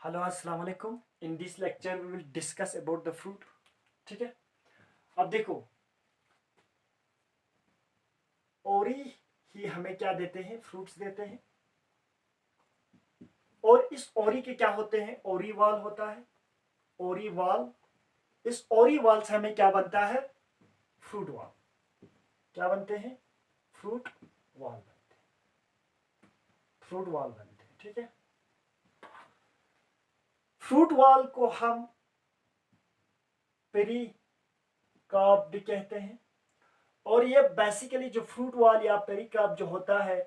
Hello अस्सलाम वालेकुम। In this lecture we will discuss about the fruit. ठीक है, अब देखो, ओरी ही हमें क्या देते हैं? फ्रूट्स देते हैं। और इस ओरी के क्या होते हैं? ओरीवाल होता है, ओरीवाल। इस ओरीवाल से हमें क्या बनता है? फ्रूट वाल। क्या बनते हैं? फ्रूट वाल बनते हैं, फ्रूट वाल बनते हैं। ठीक है, फ्रूट वाल को हम पेरी कार्प भी कहते हैं। और ये बेसिकली जो फ्रूट वाल या पेरिकार्प जो होता है,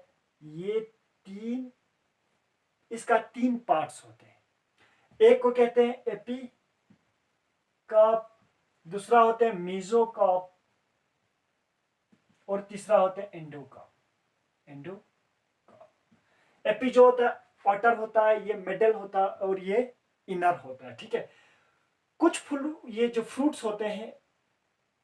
ये तीन इसका तीन पार्ट्स होते हैं। एक को कहते हैं एपी कार्प, दूसरा होते हैं मीजो कार्प, और तीसरा होता है endo carp. Endo carp. AP जो होता है आउटर होता है, ये मिडल होता है, और ये इनर होता है। ठीक है, कुछ फूल, ये जो फ्रूट्स होते हैं,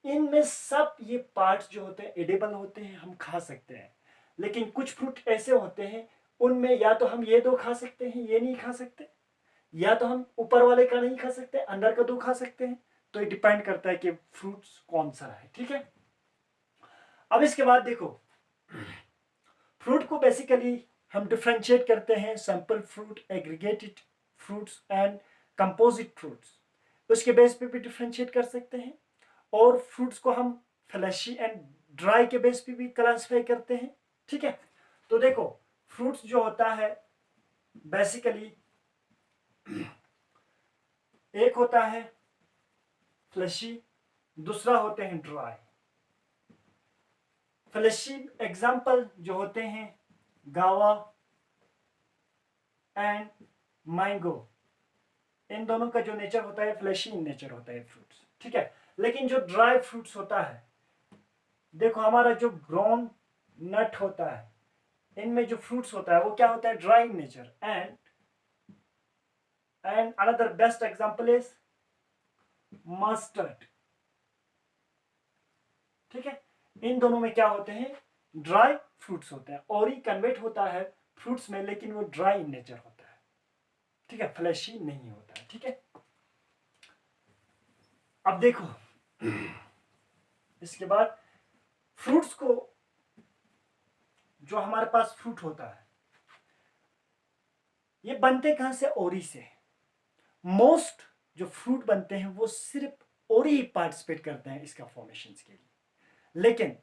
इनमें सब ये पार्ट्स जो होते हैं एडिबल होते हैं, हम खा सकते हैं। लेकिन कुछ फ्रूट ऐसे होते हैं, उनमें या तो हम ये दो खा सकते हैं, ये नहीं खा सकते, या तो हम ऊपर वाले का नहीं खा सकते, अंदर का दो खा सकते हैं। तो ये डिपेंड करता है कि फ्रूट्स कौन सा है। ठीक है, अब इसके बाद देखो, फ्रूट को बेसिकली हम डिफ्रेंशिएट करते हैं sample fruit, aggregated fruits and composite fruits. उसके बेस पे भी डिफ्रेंशिएट कर सकते हैं। और फ्रूट्स को हम फ्लैशी एंड ड्राई के बेस पे भी क्लासिफाई करते हैं। ठीक है, तो देखो, फ्रूट्स जो होता है बेसिकली, एक होता है फ्लैशी, दूसरा होते हैं ड्राई। फ्लैशी एग्जाम्पल जो होते हैं गावा एंड मैंगो, इन दोनों का जो नेचर होता है फ्लैशी नेचर होता है फ्रूट्स। ठीक है, लेकिन जो ड्राई फ्रूट्स होता है, देखो हमारा जो ग्रोन नट होता है, इनमें जो फ्रूट्स होता है वो क्या होता है? Dry nature. And another best example is mustard. ठीक है, इन दोनों में क्या होते हैं? ड्राई फ्रूट्स होते हैं। और ही कन्वर्ट होता है फ्रूट्स में, लेकिन वो ड्राई इन नेचर होता है। ठीक है, फ्लैशी नहीं होता है। ठीक है, अब देखो, इसके बाद फ्रूट्स को, जो हमारे पास फ्रूट होता है, ये बनते कहां से? ओरी से। मोस्ट जो फ्रूट बनते हैं वो सिर्फ ओरी ही पार्टिसिपेट करते हैं इसका फॉर्मेशन के लिए। लेकिन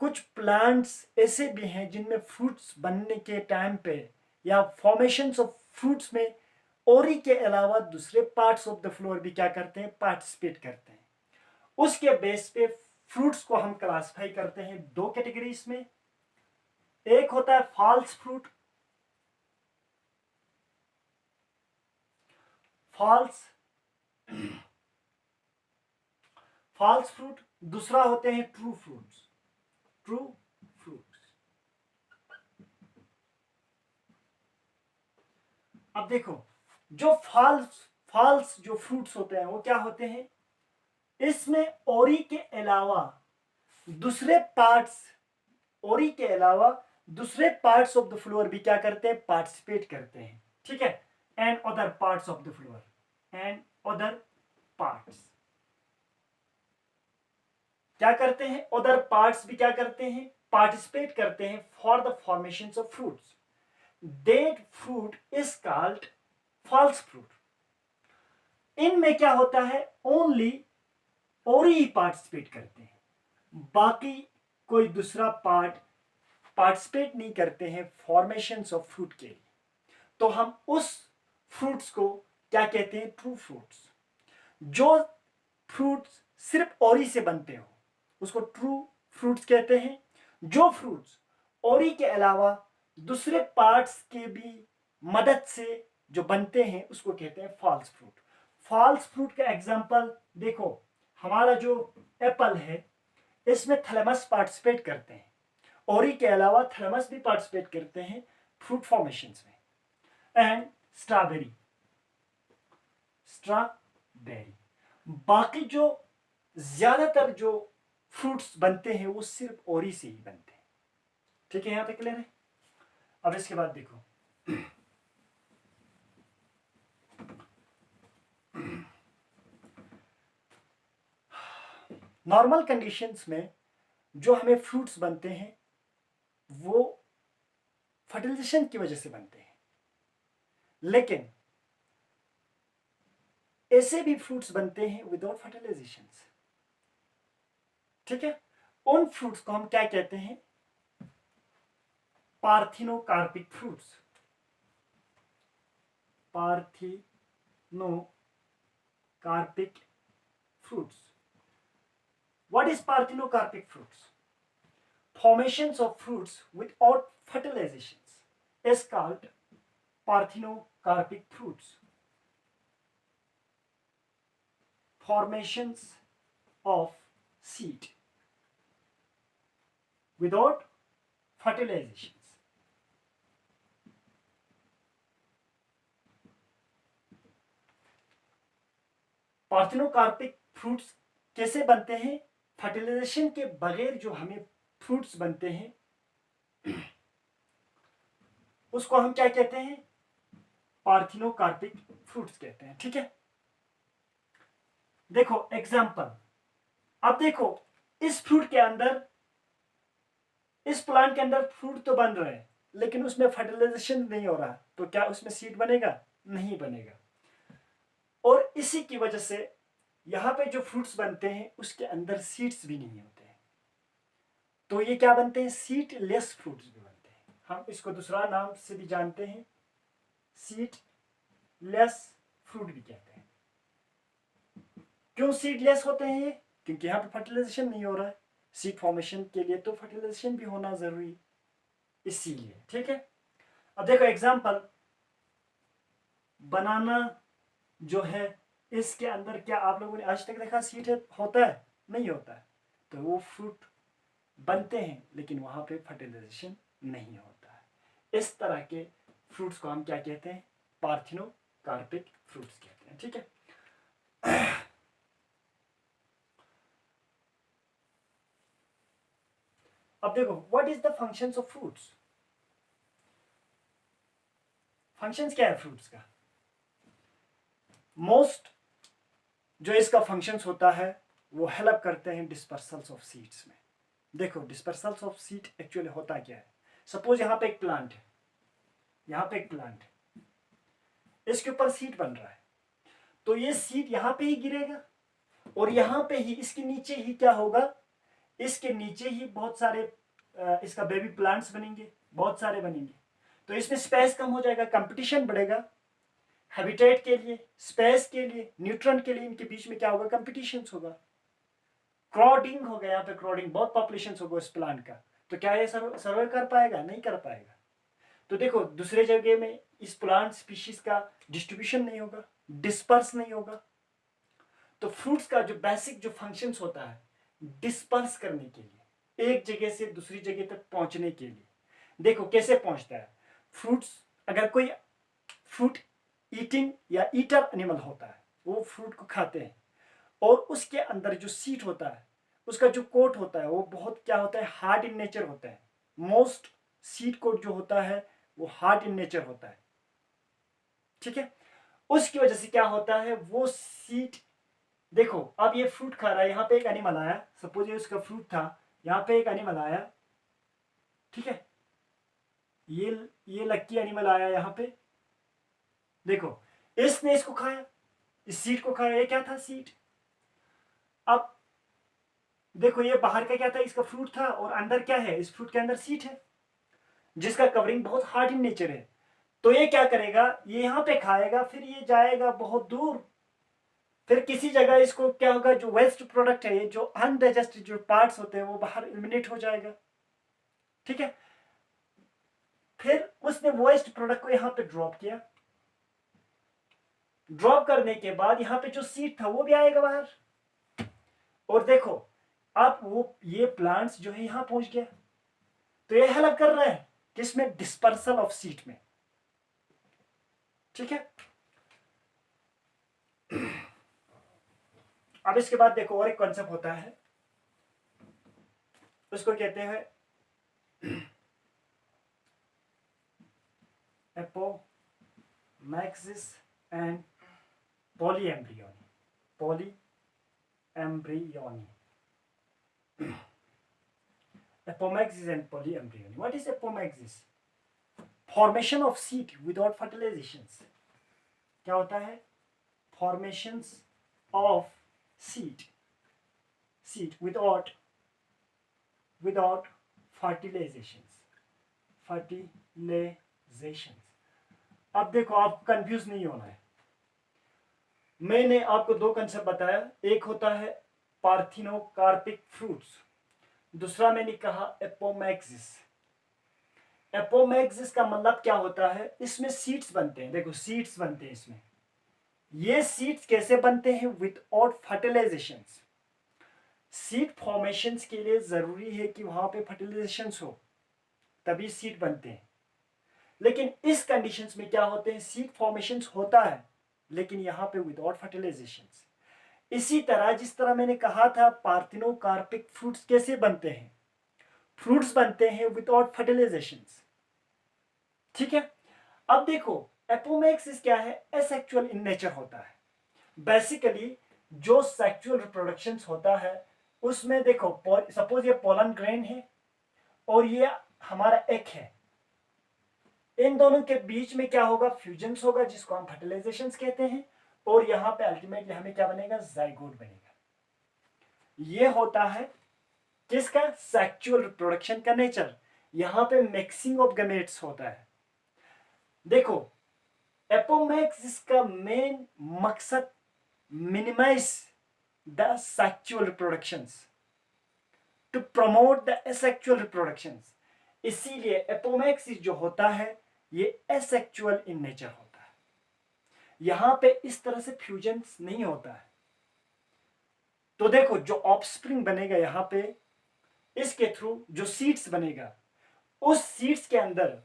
कुछ प्लांट्स ऐसे भी हैं जिनमें फ्रूट्स बनने के टाइम पे या फॉर्मेशन ऑफ फ्रूट्स में ओरी के अलावा दूसरे पार्ट्स ऑफ द फ्लोर भी क्या करते हैं? पार्टिसिपेट करते हैं। उसके बेस पे फ्रूट्स को हम क्लासिफाई करते हैं दो कैटेगरीज में। एक होता है false fruit, false false fruit. दूसरा होते हैं ट्रू फ्रूट्स, ट्रू फ्रूट्स। अब देखो, जो फॉल्स फॉल्स जो फ्रूट्स होते हैं वो क्या होते हैं? इसमें ओरी के अलावा दूसरे पार्ट्स, ओरी के अलावा दूसरे पार्ट्स ऑफ द फ्लोर भी क्या करते हैं? पार्टिसिपेट करते हैं। ठीक है, and other parts of the floor, and other parts क्या करते हैं? अदर पार्ट्स भी क्या करते हैं? पार्टिसिपेट करते हैं for the formation of fruits. That fruit is called false fruit. इनमें क्या होता है? ओनली ओरी ही पार्टिसिपेट करते हैं, बाकी कोई दूसरा पार्ट पार्टिसिपेट नहीं करते हैं फॉर्मेशन ऑफ फ्रूट के लिए। तो हम उस फ्रूट्स को क्या कहते हैं? True fruits. जो फ्रूट्स सिर्फ ओरी से बनते हो उसको ट्रू फ्रूट्स कहते हैं। जो फ्रूट्स ओरी के अलावा दूसरे पार्ट्स के भी मदद से जो बनते हैं उसको कहते हैं फॉल्स फ्रूट। फॉल्स फ्रूट का एग्जांपल देखो, हमारा जो एप्पल है, इसमें थैलेमस पार्टिसिपेट करते हैं। ओरी के अलावा थैलेमस भी पार्टिसिपेट करते हैं फ्रूट फॉर्मेशन में। एंड स्ट्रॉबेरी, स्ट्रॉबेरी, बाकी जो ज्यादातर जो फ्रूट्स बनते हैं वो सिर्फ ओरी से ही बनते हैं। ठीक है, यहां तक क्लियर है? अब इसके बाद देखो, नॉर्मल कंडीशंस में जो हमें फ्रूट्स बनते हैं वो फर्टिलाइजेशन की वजह से बनते हैं, लेकिन ऐसे भी फ्रूट्स बनते हैं विदाउट फर्टिलाइजेशन। ठीक है, उन फ्रूट्स को हम क्या कहते हैं? Parthenocarpic fruits. Parthenocarpic fruits. What is parthenocarpic fruits? Formations of fruits without fertilizations is called parthenocarpic fruits. Formations of seed without fertilizations. Parthenocarpic fruits कैसे बनते हैं? फर्टिलाइजेशन के बगैर जो हमें फ्रूट्स बनते हैं उसको हम क्या कहते हैं? पार्थिनोकार्पिक फ्रूट्स कहते हैं। ठीक है, देखो एग्जांपल। अब देखो इस फ्रूट के अंदर, इस प्लांट के अंदर फ्रूट तो बन रहे हैं लेकिन उसमें फर्टिलाइजेशन नहीं हो रहा, तो क्या उसमें सीड बनेगा? नहीं बनेगा। और इसी की वजह से यहां पे जो फ्रूट्स बनते हैं उसके अंदर सीड्स भी नहीं होते हैं, तो ये क्या बनते हैं? सीडलेस फ्रूट्स भी बनते हैं। हम इसको दूसरा नाम से भी जानते हैं, सीडलेस फ्रूट भी कहते हैं। क्यों सीडलेस होते हैं ये? क्योंकि यहाँ पे फर्टिलाइजेशन नहीं हो रहा है। सीड फॉर्मेशन के लिए तो फर्टिलाइजेशन भी होना जरूरी, इसीलिए। ठीक है, अब देखो एग्जांपल, बनाना जो है इसके अंदर क्या आप लोगों ने आज तक देखा सीड होता है? नहीं होता है, तो वो फ्रूट बनते हैं लेकिन वहां पे फर्टिलाइजेशन नहीं होता है। इस तरह के फ्रूट्स को हम क्या कहते हैं? पार्थिनोकार्पिक फ्रूट्स कहते हैं। ठीक है, अब देखो what is the functions of fruits. Functions क्या है फ्रूट्स का? मोस्ट जो इसका फंक्शंस होता है वो हेल्प करते हैं डिस्पर्सल्स ऑफ सीड्स में। देखो डिस्पर्सल्स ऑफ सीड एक्चुअली होता क्या है? सपोज यहाँ पे एक प्लांट है, यहाँ पे एक प्लांट है, इसके ऊपर सीड बन रहा है, तो ये सीड यहाँ पे ही गिरेगा और यहाँ पे ही इसके नीचे ही क्या होगा? इसके नीचे ही बहुत सारे इसका बेबी प्लांट्स बनेंगे, बहुत सारे बनेंगे, तो इसमें स्पेस कम हो जाएगा, कंपटीशन बढ़ेगा हैबिटेट के लिए, स्पेस के लिए, न्यूट्रन के लिए। इनके बीच में क्या होगा? कंपटीशन होगा, क्रॉडिंग होगा। यहाँ पे क्रॉडिंग, बहुत पॉपुलेशन होगा इस प्लांट का, तो क्या ये सर्वे कर पाएगा? नहीं कर पाएगा। तो देखो दूसरे जगह में इस प्लांट स्पीशीज का डिस्ट्रीब्यूशन नहीं होगा, डिस्पर्स नहीं होगा। तो फ्रूट्स का जो बेसिक जो फंक्शंस होता है डिस्पर्स करने के लिए, एक जगह से दूसरी जगह तक पहुंचने के लिए। देखो कैसे पहुंचता है फ्रूट्स? अगर कोई फ्रूट ईटिंग या ईटर एनिमल होता है, वो फ्रूट को खाते हैं और उसके अंदर जो सीड होता है, उसका जो कोट होता है वो बहुत क्या होता है? हार्ड इन नेचर होता है। मोस्ट सीड कोट जो होता है वो हार्ड इन नेचर होता है। ठीक है, उसकी वजह से क्या होता है? वो सीड, देखो अब ये फ्रूट खा रहा है, यहाँ पे एक एनिमल आया, सपोज ये उसका फ्रूट था, यहाँ पे एक एनिमल आया, ठीक है, ये लक्की एनिमल आया यहाँ पे, देखो इसने इसको खाया, इस सीड को खाया। ये क्या था? सीड। अब देखो ये बाहर का क्या था? इसका फ्रूट था, और अंदर क्या है? इस फ्रूट के अंदर सीड है जिसका कवरिंग बहुत हार्ड इन नेचर है। तो ये क्या करेगा? ये यहाँ पे खाएगा, फिर ये जाएगा बहुत दूर, फिर किसी जगह इसको क्या होगा? जो वेस्ट प्रोडक्ट है, ये जो अनडाइजेस्टेड जो पार्ट्स होते हैं वो बाहर एलिमिनेट हो जाएगा। ठीक है, फिर उसने वेस्ट प्रोडक्ट को यहाँ पे ड्रॉप किया, ड्रॉप करने के बाद यहाँ पे जो सीड था वो भी आएगा बाहर, और देखो अब वो ये प्लांट्स जो है यहाँ पहुंच गया। तो ये हेल्प कर रहा है किसमें? डिस्पर्सल ऑफ सीड में। ठीक है, अब इसके बाद देखो और एक कॉन्सेप्ट होता है, उसको कहते हैं apomixis and polyembryony. Polyembryony Apomixis and polyembryony. What is apomixis? Formation of seed without fertilizations. क्या होता है? Formations of seed without fertilizations. अब देखो, आपको कंफ्यूज नहीं होना है। मैंने आपको दो कंसेप्ट बताया, एक होता है पार्थिनोकार्पिक फ्रूट्स, दूसरा मैंने कहा एपोमैक्सिस। एपोमैक्सिस का मतलब क्या होता है? इसमें सीड्स बनते हैं। देखो, सीड्स बनते हैं इसमें। ये सीड्स कैसे बनते हैं? विदाउट फर्टिलाइजेशंस। सीड फॉर्मेशंस के लिए जरूरी है कि वहां पे फर्टिलाइजेशंस हो, तभी सीड बनते हैं। लेकिन इस कंडीशंस में क्या होते हैं? सीड फॉर्मेशंस होता है, लेकिन यहां पे विदाउट फर्टिलाइजेशंस। इसी तरह, जिस तरह मैंने कहा था पार्थिनोकार्पिक फ्रूट्स कैसे बनते हैं? फ्रूट्स बनते हैं विदाउट फर्टिलाइजेशंस। ठीक है। अब देखो, एपोमैक्सिस क्या है? एसेक्सुअल इन नेचर होता है। बेसिकली जो सेक्सुअल रिप्रोडक्शन होता है उसमें देखो, सपोज ये पोलन ग्रेन है और ये हमारा एग है। इन दोनों के बीच में क्या होगा? फ्यूजन्स होगा, जिसको हम फर्टिलाइजेशन कहते हैं। और यहां पे अल्टीमेटली हमें क्या बनेगा? जाइगोट बनेगा। ये होता है किसका? सेक्सुअल रिप्रोडक्शन का नेचर। यहां पे मिक्सिंग ऑफ गैमेट्स होता है। देखो, एपोमैक्सिस का मेन मकसद minimise the sexual reproductions, to promote the asexual reproductions. इसीलिए एपोमैक्सिस जो होता है ये एसेक्सुअल इन नेचर होता है। यहां पे इस तरह से फ्यूजन्स नहीं होता है। तो देखो, जो ऑफस्प्रिंग बनेगा यहां पे, इसके थ्रू जो सीड्स बनेगा, उस सीड्स के अंदर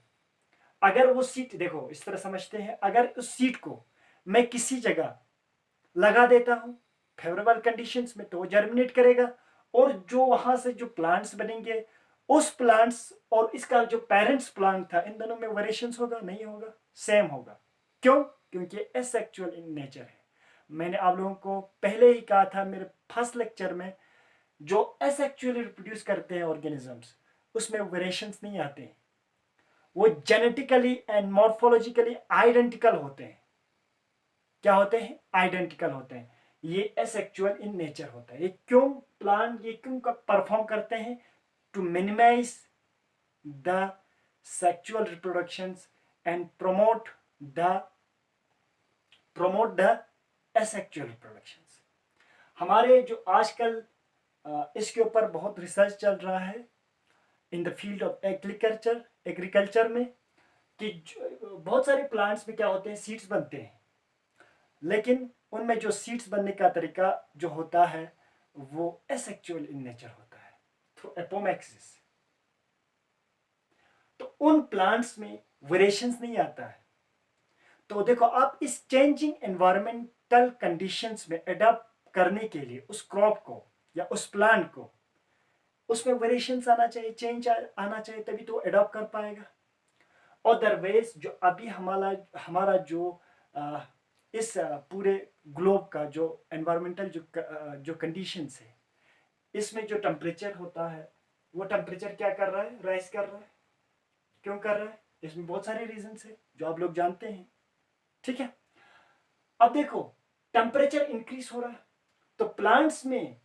अगर वो सीड, देखो इस तरह समझते हैं, अगर उस सीड को मैं किसी जगह लगा देता हूं फेवरेबल कंडीशंस में, तो वो जर्मिनेट करेगा। और जो वहां से जो प्लांट्स बनेंगे, उस प्लांट्स और इसका जो पेरेंट्स प्लांट था, इन दोनों में वेरिएशंस होगा? नहीं होगा, सेम होगा। क्यों? क्योंकि एसेक्सुअल इन नेचर है। मैंने आप लोगों को पहले ही कहा था मेरे फर्स्ट लेक्चर में, जो एसेक्सुअली रिप्रोड्यूस करते हैं ऑर्गेनिजम्स, उसमें वेरिएशंस नहीं आते हैं। वो जेनेटिकली एंड मॉर्फोलॉजिकली आइडेंटिकल होते हैं। क्या होते हैं? आइडेंटिकल होते हैं। ये एसेक्सुअल इन नेचर होता है। ये क्यों प्लांट ये क्यों परफॉर्म करते हैं? To minimise the sexual reproductions and promote the asexual reproductions. हमारे जो आजकल इसके ऊपर बहुत रिसर्च चल रहा है in the field of agriculture में, कि बहुत सारे प्लांट्स में क्या होते हैं? सीड्स बनते हैं, लेकिन उनमें जो सीड्स बनने का तरीका जो होता है वो एसेक्सुअल इन नेचर होता है, थ्रू एपोमैक्सिस। तो उन प्लांट्स में वेरिएशंस नहीं आता है। तो देखो, आप इस चेंजिंग एनवायरमेंटल कंडीशंस में अडॉप्ट करने के लिए उस क्रॉप को या उस प्लांट को, उसमें वेरिएशंस आना चाहिए, चेंज आना चाहिए, तभी तो अडॉप्ट कर पाएगा। अदरवाइज जो अभी हमारा जो इस पूरे ग्लोब का जो एनवायरमेंटल जो कंडीशंस है, इसमें जो टेम्परेचर होता है, वो टेम्परेचर क्या कर रहा है? राइज कर रहा है। क्यों कर रहा है? इसमें बहुत सारे रीजंस है जो आप लोग जानते हैं। ठीक है। अब देखो, टेम्परेचर इंक्रीज हो रहा है, तो प्लांट्स में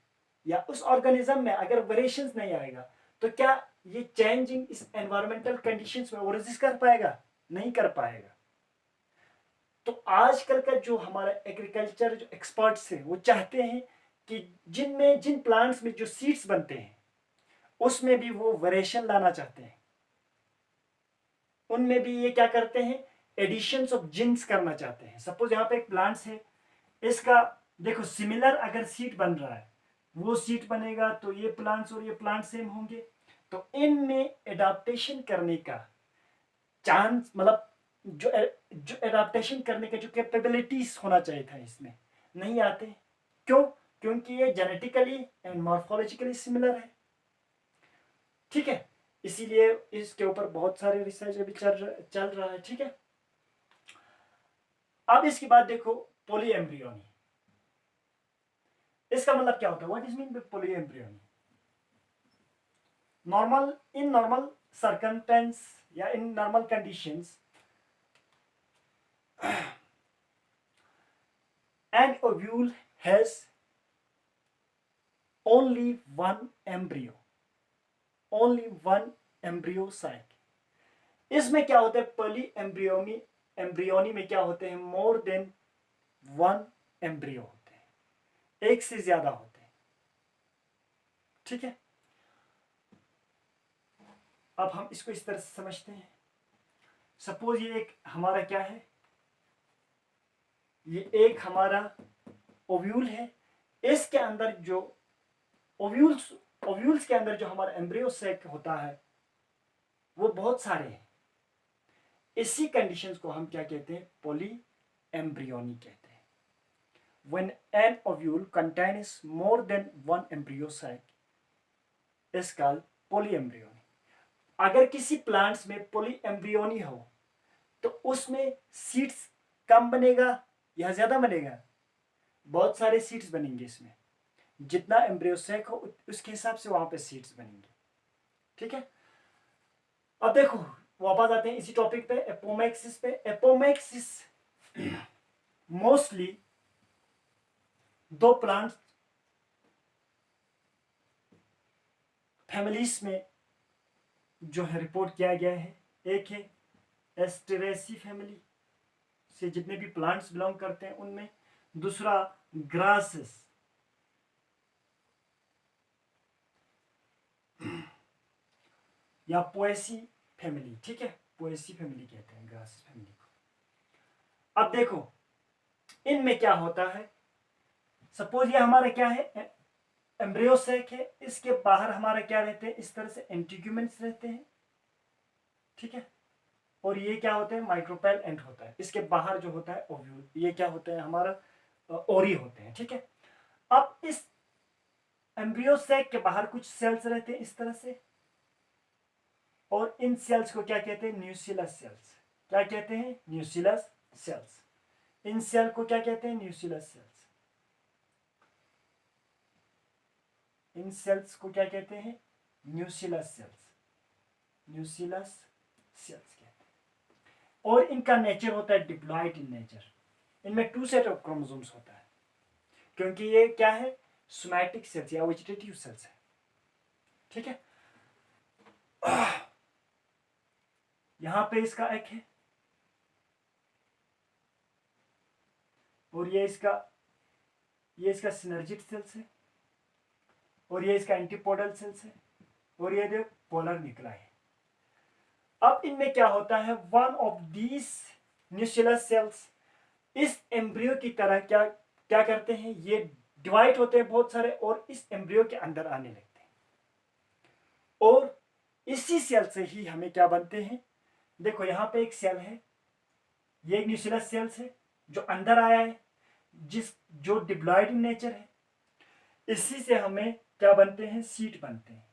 या उस ऑर्गेनिज्म में अगर वेरिएशंस नहीं आएगा, तो क्या ये चेंजिंग इस एनवायरमेंटल कंडीशंस में वो रेजिस्ट कर पाएगा? नहीं कर पाएगा। तो आजकल का जो हमारा एग्रीकल्चर जो एक्सपर्ट्स हैं, वो चाहते हैं कि जिन प्लांट्स में जो सीड्स बनते हैं, उसमें भी वो वेरिएशन लाना चाहते हैं। उनमें भी ये क्या करते हैं? एडिशंस ऑफ जीन्स करना चाहते हैं। सपोज यहाँ पे एक प्लांट्स है, इसका देखो सिमिलर अगर सीड बन रहा है, वो सीड बनेगा तो ये प्लांट्स और ये प्लांट सेम होंगे। तो इनमें एडाप्टेशन करने का चांस, मतलब जो एडाप्टेशन करने के जो कैपेबिलिटीज होना चाहिए था, इसमें नहीं आते। क्यों? क्योंकि ये जेनेटिकली एंड मॉर्फोलॉजिकली सिमिलर है। ठीक है। इसीलिए इसके ऊपर बहुत सारे रिसर्च अभी चल रहा है। ठीक है। अब इसकी बात देखो, पोलीएम्ब्रियोनी, इसका मतलब क्या होता है? What is mean by polyembryony? In normal circumstance या in normal conditions an ovule has only one embryo, only one embryo sac. इसमें क्या होता है, पॉली एम्ब्रियोनी में क्या होते हैं, मोर देन वन एम्ब्रियो होते हैं, एक से ज्यादा होते हैं. ठीक है, अब हम इसको इस तरह से समझते हैं. सपोज ये एक हमारा क्या है, ये एक हमारा ओव्यूल है. इसके अंदर जो ओव्यूल्स के अंदर जो हमारा एम्ब्रियो सैक होता है वो बहुत सारे हैं. इसी कंडीशंस को हम क्या कहते हैं, पॉली एम्ब्रियोनी कहते हैं. When an ovule contains more than one embryo sac is called polyembryony. अगर किसी प्लांट्स में पॉली एम्ब्रियोनी हो तो उसमें सीड्स कम बनेगा या ज्यादा बनेगा, बहुत सारे सीड्स बनेंगे. इसमें जितना एम्ब्रियो सैक हो उसके हिसाब से वहां पे सीड्स बनेंगे. ठीक है, अब देखो वापस आते हैं इसी टॉपिक पे, एपोमैक्सिस पे. एपोमैक्सिस मोस्टली दो प्लांट फैमिलीज में जो है रिपोर्ट किया गया है. एक है एस्टेरेसी फैमिली से जितने भी प्लांट्स बिलोंग करते हैं उनमें. दूसरा ग्रासेस या पोएसी फैमिली. ठीक है, पोएसी फैमिली कहते हैं ग्रासेस फैमिली को. अब देखो इनमें क्या होता है, सपोज ये हमारा क्या है, एम्ब्रियो सैक है. इसके बाहर हमारा क्या रहते हैं, इस तरह से एंटीग्यूमेंट्स रहते हैं. ठीक है, और ये क्या होते हैं, माइक्रोपेल एंड होता है. इसके बाहर जो होता है ओव्यूल, ये क्या होते हैं, हमारा ओरी होते हैं. ठीक है, अब इस एम्ब्रियो सैक के बाहर कुछ सेल्स रहते हैं इस तरह से, और इन सेल्स को क्या कहते हैं, न्यूसिलस सेल्स. क्या कहते हैं, न्यूसिलस सेल्स. इन सेल को क्या कहते हैं, न्यूसिलस सेल्स. इन सेल्स को क्या कहते हैं, न्यूसिलस सेल्स. न्यूसिलस सेल्स कहते हैं. और इनका नेचर होता है डिप्लॉइड इन नेचर. इनमें 2 सेट ऑफ क्रोमोसोम्स होता है, क्योंकि ये क्या है, सोमैटिक सेल्स या वेजिटेटिव सेल्स है. ठीक है, यहां पे इसका एक है, और ये इसका सिनर्जिक सेल्स है, और ये इसका एंटीपोडल सेल्स है, और ये जो पोलर निकला है. अब इनमें क्या होता है, one of these nucellus cells इस एम्ब्रियो की तरह क्या करते हैं, ये डिवाइड होते हैं बहुत सारे, और इस एम्ब्रियो के अंदर आने लगते हैं. और इसी सेल से ही हमें क्या बनते हैं, देखो यहां पे एक सेल है, ये एक न्यूसिलस सेल्स है जो अंदर आया है, जो डिप्लॉइड इन नेचर है. इसी से हमें क्या बनते हैं, सीड बनते हैं.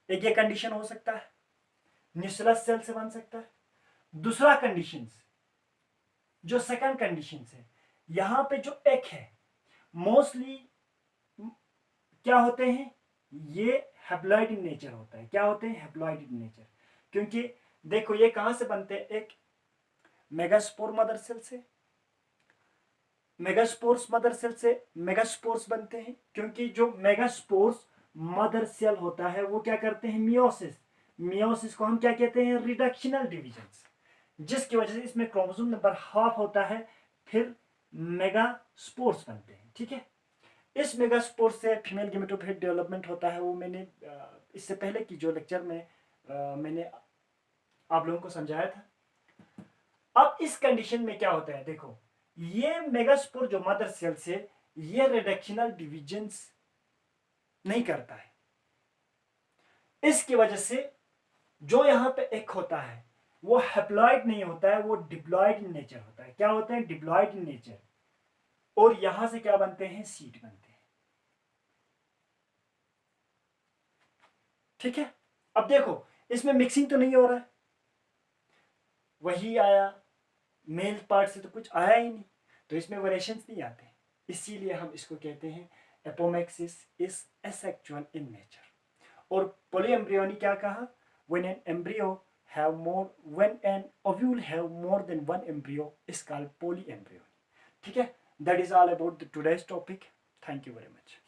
एक ये कंडीशन हो सकता है, न्यूसिलस सेल से बन सकता है. दूसरा कंडीशन, जो सेकंड कंडीशन है, यहां पे जो एक है मोस्टली क्या होते हैं, ये हैप्लॉइड इन नेचर होता है. क्या होते हैं, हैप्लॉइड इन नेचर. क्योंकि देखो ये कहां से बनते हैं, एक मेगास्पोर मदर सेल से, मेगास्पोर्स मदर सेल से मेगास्पोर्स बनते हैं. क्योंकि जो मेगास्पोर्स मदर सेल होता है वो क्या करते हैं, मियोसिस को हम क्या कहते हैं, रिडक्शनल डिविजन, जिसकी वजह से इसमें क्रोमोसोम नंबर हाफ होता है, फिर मेगास्पोर्स बनते हैं. ठीक है, इस मेगास्पोर्स से फीमेल गेमेटोफाइट डेवलपमेंट होता है. वो मैंने इससे पहले की जो लेक्चर में मैंने आप लोगों को समझाया था. अब इस कंडीशन में क्या होता है, देखो ये मेगास्पोर जो मदर सेल से ये रिडक्शनल डिविजन्स नहीं करता है. इसकी वजह से जो यहां पे एक होता है वो हैप्लॉइड नहीं होता है, वो डिप्लॉइड इन नेचर होता है. क्या होते हैं, डिप्लॉइड इन नेचर. और यहां से क्या बनते हैं, सीड बनते हैं. ठीक है, अब देखो इसमें मिक्सिंग तो नहीं हो रहा है, वही आया मेल पार्ट से तो कुछ आया ही नहीं, तो इसमें वेरिएशंस नहीं आते. इसीलिए हम इसको कहते हैं एपोमैक्सिस इज एसेक्सुअल इन नेचर. और पोलीएम्ब्रियोनी क्या कहा, when an embryo have more, when an ovule have more than one embryo is called polyembryony. ठीक है, that is all about the today's topic. Thank you very much.